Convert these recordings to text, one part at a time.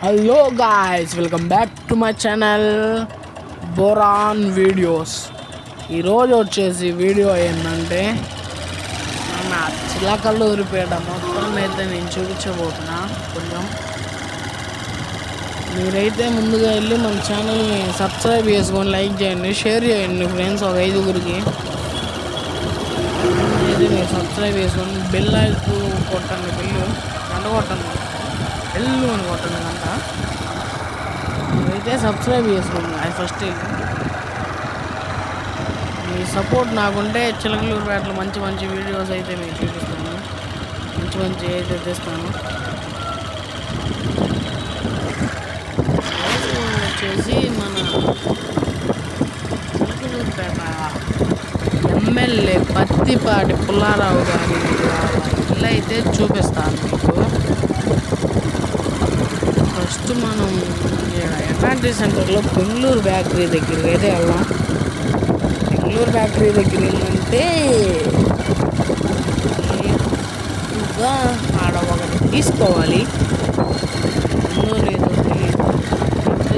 Hello guys, welcome back to my channel boron videos. ఈరోజు వచ్చేసి video ఏంటంటే మన చిలకలూరిపేట మొత్తం అయితే నేను చూపించబోతున్నా. కొంచెం మీరైతే ముందుగా వెళ్ళి మన ఛానల్ని సబ్స్క్రైబ్ చేసుకొని లైక్ చేయండి, షేర్ చేయండి ఫ్రెండ్స్, ఒక 5గురికి అయితే మీరు సబ్స్క్రైబ్ చేసుకొని బెల్ అయితే కొట్టండి, గంట కొట్టండి, బెల్లు అని కొట్టండి గంట. మీరైతే సబ్స్క్రైబ్ చేసుకోండి. అది ఫస్ట్ మీ సపోర్ట్ నాకుంటే చిలకలూరిపేటలో మంచి మంచి వీడియోస్ అయితే మీకు చూపిస్తాను, మంచి అయితే తెస్తాను. వచ్చేసి మన చిలకలూరిపేట ఎమ్మెల్యే పత్తిపాటి పుల్లారావు గారి ఇల్లు అయితే చూపిస్తాను మీకు. ఫస్ట్ మనం ఎన్ఆర్టీ సెంటర్లో బెంగళూరు బేకరీ దగ్గరికి అయితే వెళ్దాం. బెంగళూరు బేకరీ దగ్గర ఏంటంటే ఎక్కువగా ఆడ ఒకటి తీసుకోవాలి, ఉందో లేదో తెలియదు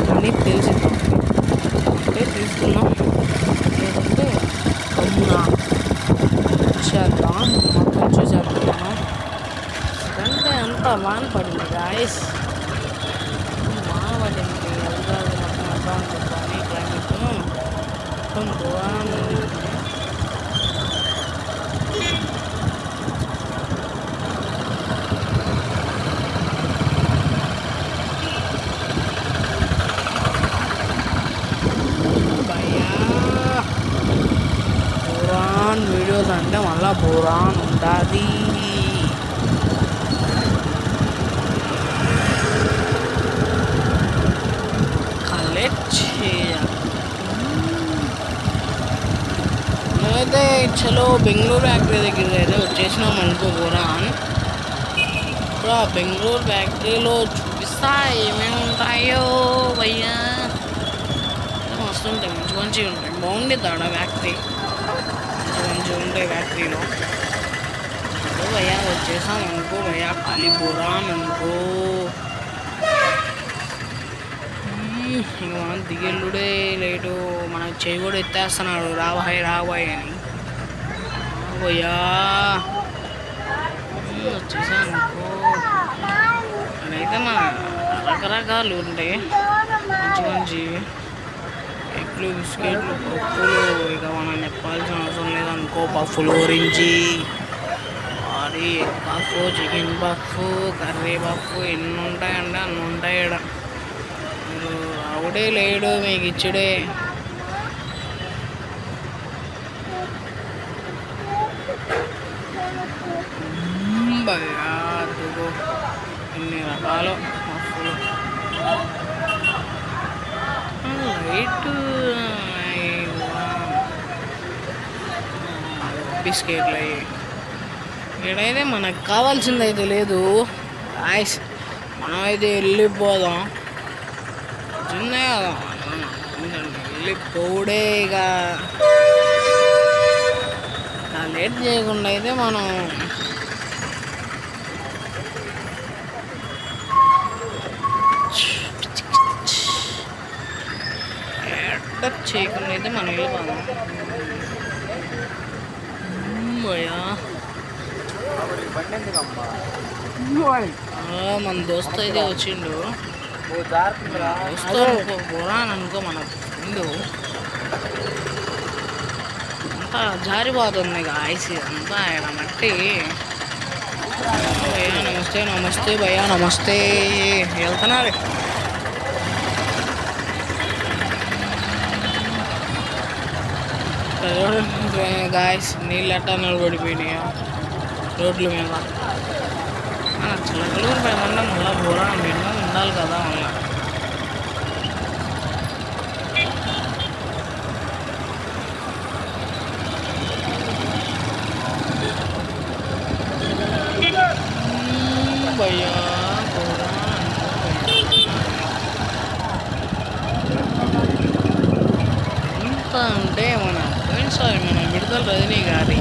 కానీ తెలిసింది అంటే తీసుకున్నాం, లేదంటే అమ్మునా చూసేద్దాం, మొత్తం చూసేద్దాం. అంటే అంతా వాన పడింది గాయస్, వాన పడింది, ఎల్గాది మొత్తం అర్థం ఉంటుంది కానీ క్లైమేట్ మొత్తం దూరాన్ని వీడియోస్ అంటే మళ్ళా బోరాన్ ఉంటుంది. కలెక్ట్ చేయాలి అయితే. చలో బెంగళూరు బేకరీ దగ్గరికి అయితే వచ్చేసినాం అనుకో బోరాన్. ఇప్పుడు ఆ బెంగళూరు బేకరీలో చూపిస్తా ఏమేమి ఉంటాయో భయ్యా. వస్తుంటాయి, మంచిగా ఉంటాయి, బాగుండేది ఆడ బేకరీ, మంచిగా ఉంటాయి బ్యాటరీలో. అదో భయ్యా వచ్చేసాం అనుకో భయ్యా, ఖాళీ బోరాన్ అనుకో. ఇక మనం దిగెళ్ళుడే లేటు, మనకు చెయ్యి కూడా ఎత్తేస్తున్నాడు రాబాయ్ అని. భయ్యా వచ్చేసాం అనుకో. అదైతే మన రకరకాలు ఉంటాయి, మంచి ఎగ్లు, బిస్కెట్లు, పప్పులు. ఇక మనం చెప్పాల్సిన అవసరం లేదనుకో, పప్పులు గురించి అది egg puff, chicken puff, curry puff ఎన్ని ఉంటాయంటే అన్ని ఉంటాయి ఇక్కడ. మీరు రావుడే లేడు మీకు ఇచ్చుడే. బాగా అదుగో ఎన్ని రకాలు పఫ్లు. లైట్ బిస్కెట్లు అవి. ఇక్కడైతే మనకు కావాల్సింది అయితే లేదు ఐస్, మనమైతే వెళ్ళిపోదాం. చిన్నగా వెళ్ళిపోడే. ఇక లేట్ చేయకుండా అయితే మనం చేయకుండా అయితే మనం వెళ్ళిపోదాం. మన దోస్త్ అయితే వచ్చిండు, బోరాన్ అనుకో మన ఫ్రెండు. అంతా జారిపోతుంది గాయస్, అంతా ఆయన మట్టి. భయ్యా నమస్తే భయ్యా నమస్తే. వెళ్తున్నారు గాయస్, నీళ్ళు ఎట్టా నిలబడిపోయినాయా రోడ్ల మీద. చిలకలూరిపేట అంటే మళ్ళీ బోరాన్ మినిమం ఉండాలి కదా. మళ్ళా భయ్యా ఎంత అంటే మన పోయినసారి మన విడుదల రజనీ గారి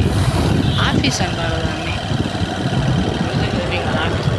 ఆఫీస్ అంటారు దాన్ని, ఆఫీస్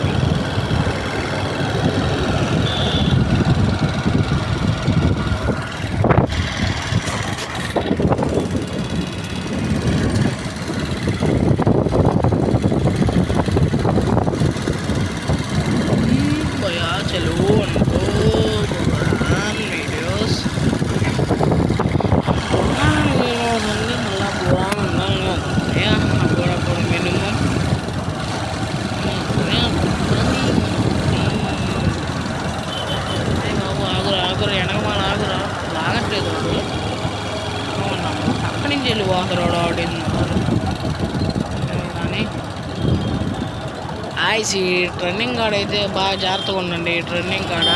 గాయస్ ఈ ట్రెండింగ్ కాడ అయితే బాగా జాగ్రత్తగా ఉండండి. ఈ ట్రెండింగ్ కాడ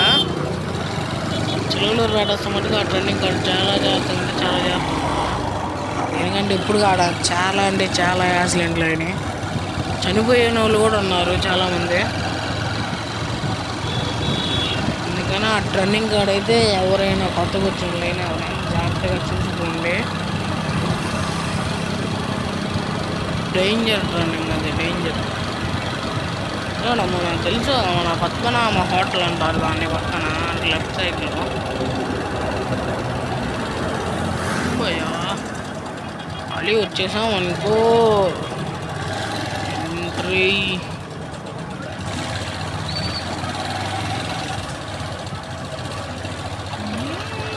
చిలుకలూరుపేట వస్తామంటే ఆ ట్రెండింగ్ కాడ చాలా జాగ్రత్తగా ఉంది, చాలా జాగ్రత్త. ఎందుకంటే ఇప్పుడు కాడ చాలా అంటే చాలా యాక్సిడెంట్లు అయినాయి, చనిపోయిన వాళ్ళు కూడా ఉన్నారు చాలామంది. అందుకని ఆ ట్రెండింగ్ కాడ అయితే ఎవరైనా కొత్తగా వచ్చిన వాళ్ళైనా ఎవరైనా జాగ్రత్తగా చూసుకోండి. డేంజర్ ట్రెండింగ్, అది డేంజర్. మనకు తెలుసు మన పద్మనాభ హోటల్ అంటారు దాన్ని, పక్కన లెఫ్ట్ సైడ్లో. భయ్యా మళ్ళీ వచ్చేసాం అనుకో. ఎంట్రీ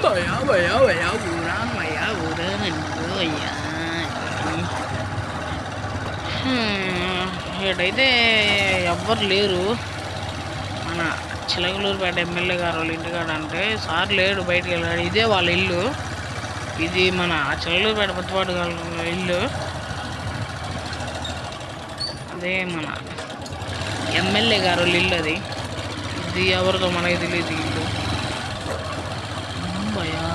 భయ్యా భయ్యా భయ్యా ఊరాన్ భయ్యా ఊరాన్ అనుకో అయ్యా. ఇక్కడైతే ఎవ్వరు లేరు. మన చిలకలూరుపేట ఎమ్మెల్యే గారు వాళ్ళ ఇంటికాడ అంటే సార్ లేడు, బయటికి వెళ్ళాడు. ఇదే వాళ్ళ ఇల్లు, ఇది మన చిలకలూరుపేట పత్తిపాటు గారి ఇల్లు. అదే మన ఎమ్మెల్యే గారు వాళ్ళ ఇల్లు అది. ఇది ఎవరితో మనకి తెలియదు ఇల్లు. భయా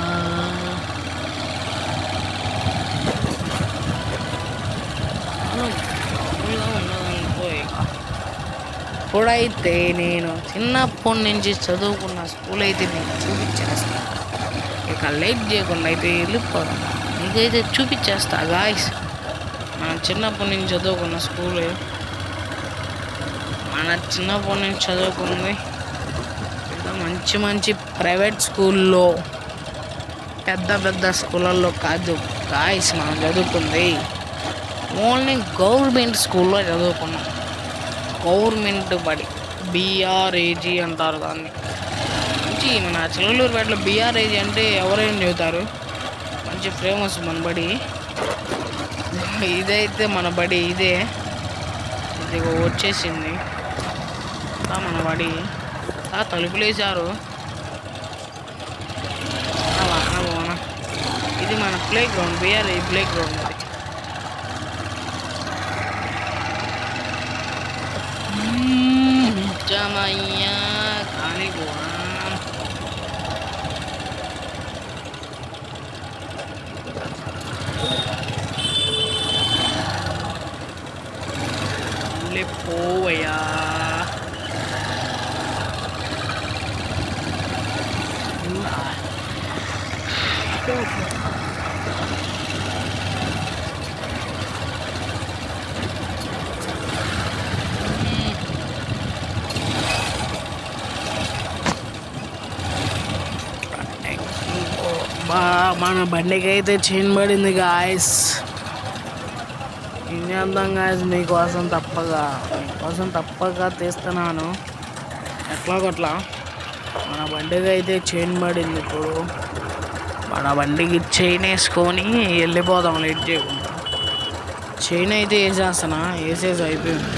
ఇప్పుడైతే నేను చిన్నప్పటి నుంచి చదువుకున్న స్కూల్ అయితే మీకు చూపించేస్తా. ఇక లేట్ చేయకుండా అయితే వెళ్ళిపోదాం, మీకైతే చూపించేస్తా గాయస్. మన చిన్నప్పటి నుంచి చదువుకున్న స్కూల్, మన చిన్నప్పటి నుంచి చదువుకున్నది మంచి మంచి ప్రైవేట్ స్కూల్లో, పెద్ద పెద్ద స్కూళ్ళల్లో కాదు గాయస్ మనం చదువుకుంది. ఓన్లీ గవర్నమెంట్ స్కూల్లో చదువుకున్నాం. గవర్నమెంట్ బడి, బిఆర్ఏజీ అంటారు దాన్ని. మంచి మన చిలకలూరుపేటలో బిఆర్ఏజీ అంటే ఎవరైనా చెబుతారు, మంచి ఫేమస్ మన బడి. ఇదైతే మన బడి, ఇదే ఇది వచ్చేసింది మన బడి. తలుపులేసారు. ఇది మన play ground, BRA play ground. అది జమయ్యా కానీ పోవయ్యా. మన బండికి అయితే చైన్ పడింది గాయస్. ఏం చేద్దాం గాయస్, మీకోసం తప్పగా తీస్తున్నాను. ఎట్లాగట్లా మన బండికి అయితే చైన్ పడింది. ఇప్పుడు మన బండికి చైన్ వేసుకొని వెళ్ళిపోదాం లేట్ చేయకుండా. చైన్ అయితే వేసేస్తున్నా, వేసేసి అయిపోయింది.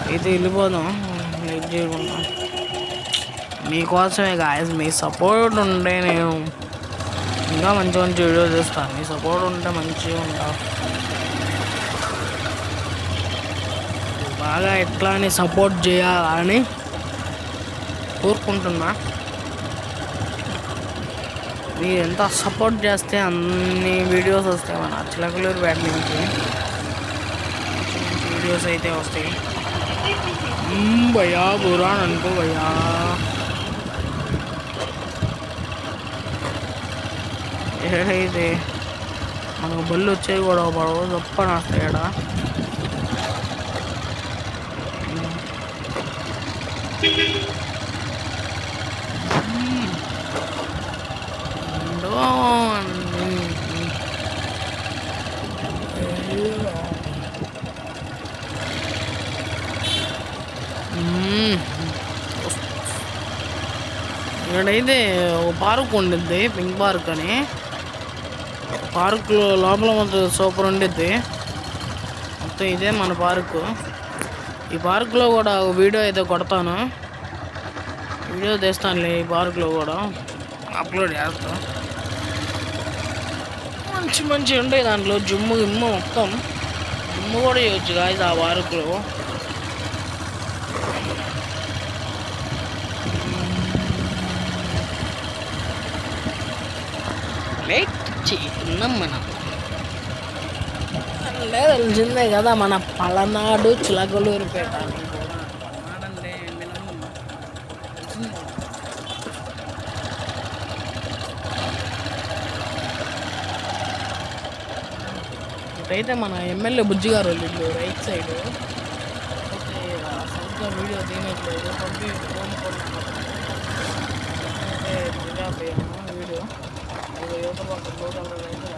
అయితే వెళ్ళిపోదాం లేట్ చేయకుండా. మీకోసమే గాయస్, మీ సపోర్ట్ ఉంటే నేను ఇంకా మంచి మంచి వీడియో చేస్తాను. మీ సపోర్ట్ ఉంటే మంచిగా ఉంటా. బాగా ఎట్లానే సపోర్ట్ చేయాలని కోరుకుంటున్నా. మీరు ఎంత సపోర్ట్ చేస్తే అన్ని వీడియోస్ వస్తాయి మన చిలకలూరుపేట నుంచి. మంచి వీడియోస్ అయితే వస్తాయి. భయ్యా బురాన్ అనుకో భయ్యా. ఏడైతే మనకు బళ్ళు వచ్చేవి కూడా పడవు, గొప్పని వస్తాయి. ఏడ ఇక్కడైతే ఒక పార్క్ ఉండిద్ది, పింక్ పార్క్ అని. పార్కులో లోపల మొత్తం సూపర్ ఉండిద్ది మొత్తం. ఇదే మన పార్కు. ఈ పార్కులో కూడా ఒక వీడియో అయితే కొడతాను, వీడియో తీస్తానులే. ఈ పార్కులో కూడా అప్లోడ్ చేస్తాను. మంచి మంచి ఉంటాయి దాంట్లో, జిమ్ మొత్తం జిమ్ కూడా చేయొచ్చు గాయస్ ఆ పార్కులో. వెయిట్ చేస్తున్నాం మనం. అంటే తెలిసిందే కదా మన పలనాడు చిలకలూరిపేట. ఇటైతే మన ఎమ్మెల్యే బుజ్జి గారు వాళ్ళు రైట్ సైడ్ సరిగ్గా వీడియో తీయట్లేదు. పంపి ఫోన్ వీడియో యువత పక్క లోకల్ అయితే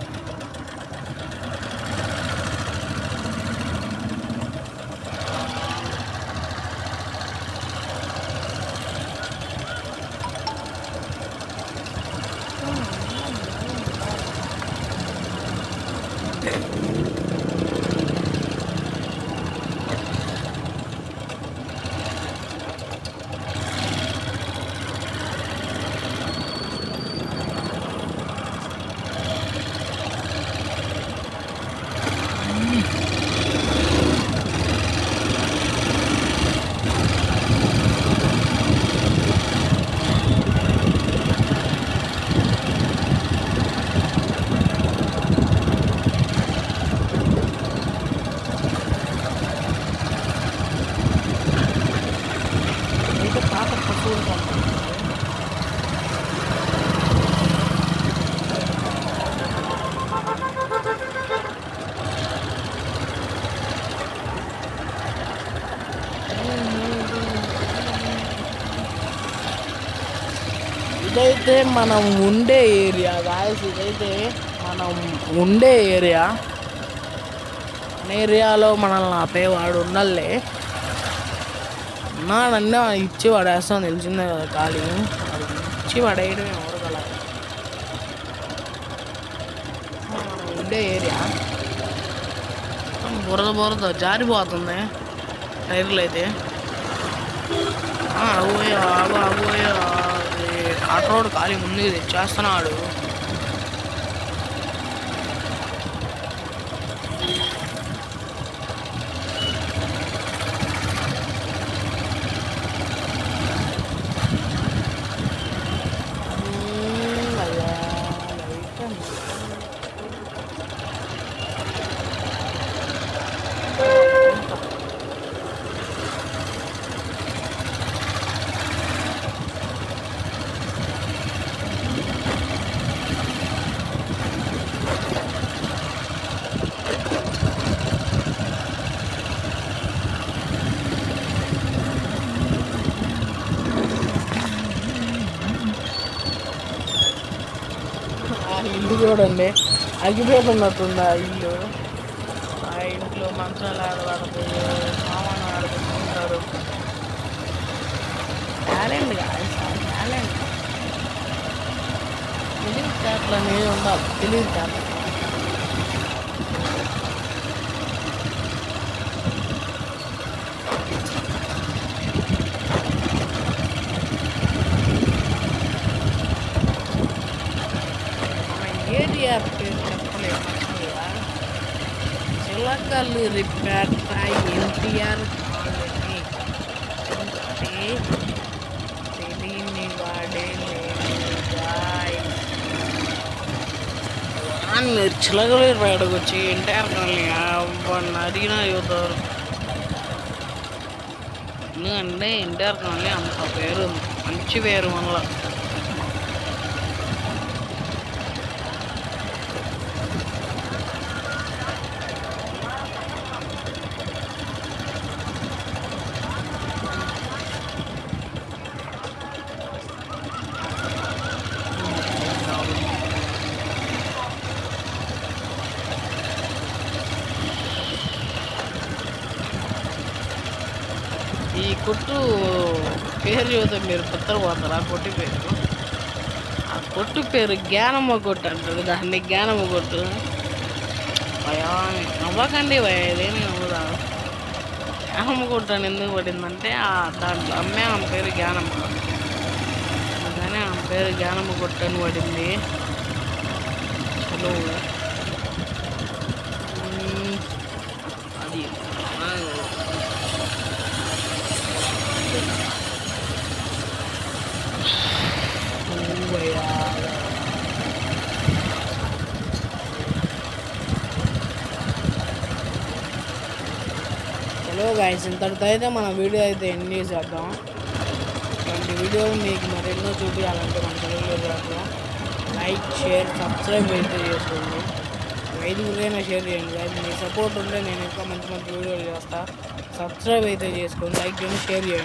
ఇదైతే మనం ఉండే ఏరియా గాయస్. ఇదైతే మనం ఉండే ఏరియాలో మనల్ని ఆపేవాడు ఉన్నల్లే నాన్న ఇచ్చి పడేస్తాం తెలిసిందే కదా. ఖాళీ ఇచ్చి పడేయడం ఎవరు కల ఉండే ఏరియా బురద జారిపోతుంది టైర్లు అయితే. అగోయా అగోయా ఆటోడు ఖాళీ ముందుకు తెచ్చేస్తున్నాడు. ఇల్లు చూడండి అగిపోతున్నట్టుంది ఆ ఇల్లు. ఆ ఇంట్లో మంచాలు ఆడబడతాయి, సామాను ఆడుకుంటారు. టాలెంట్ కాదు సార్, టాలెంట్ తెలివితేటలు అనేది ఉండాలి. తెలివితేటలు ఏరియా పేరు చెప్పలేము. చిలకలూరిపేట ఎన్టీఆర్ కాలనీ తెలియని వాడే మీరు చిలకలూరిపేటకు వచ్చి ఎన్టీఆర్ కాలనీ వాడిని అడిగినా చెబుతారు. ఎందుకంటే ఎన్టీఆర్ కాలనీ అంత పేరు, మంచి పేరు మనలో. ఈ కొట్టు పేరు చూస్తే మీరు పోతారు. ఆ కొట్టు పేరు జ్ఞానమ్మ కొట్టు అంటారు. దాన్ని జ్ఞానమ్మ కొట్టు. నవ్వకండి ఇదేమి నవ్వుదా. జ్ఞానమ్మ కొట్టు అని ఎందుకు పడిందంటే దాంట్లో ఆమె పేరు జ్ఞానమ్మ, కానీ ఆమె పేరు జ్ఞానమ్మ కొట్టు అని పడింది. చలో అది గాయస్, ఇంతటితో అయితే మన వీడియో అయితే ఎండ్ చేసేద్దాం. ఇలాంటి వీడియోలు మీకు మరెన్నో చూపించాలంటే మన ఛానల్లో లైక్, షేర్, సబ్స్క్రైబ్ అయితే చేసుకోండి. 5గురికైనా షేర్ చేయండి గాయస్. మీ సపోర్ట్ ఉంటే నేను ఇంకా మంచి మంచి వీడియోలు చేస్తాను. సబ్స్క్రైబ్ అయితే చేసుకోండి, లైక్ చేయండి, షేర్ చేయండి.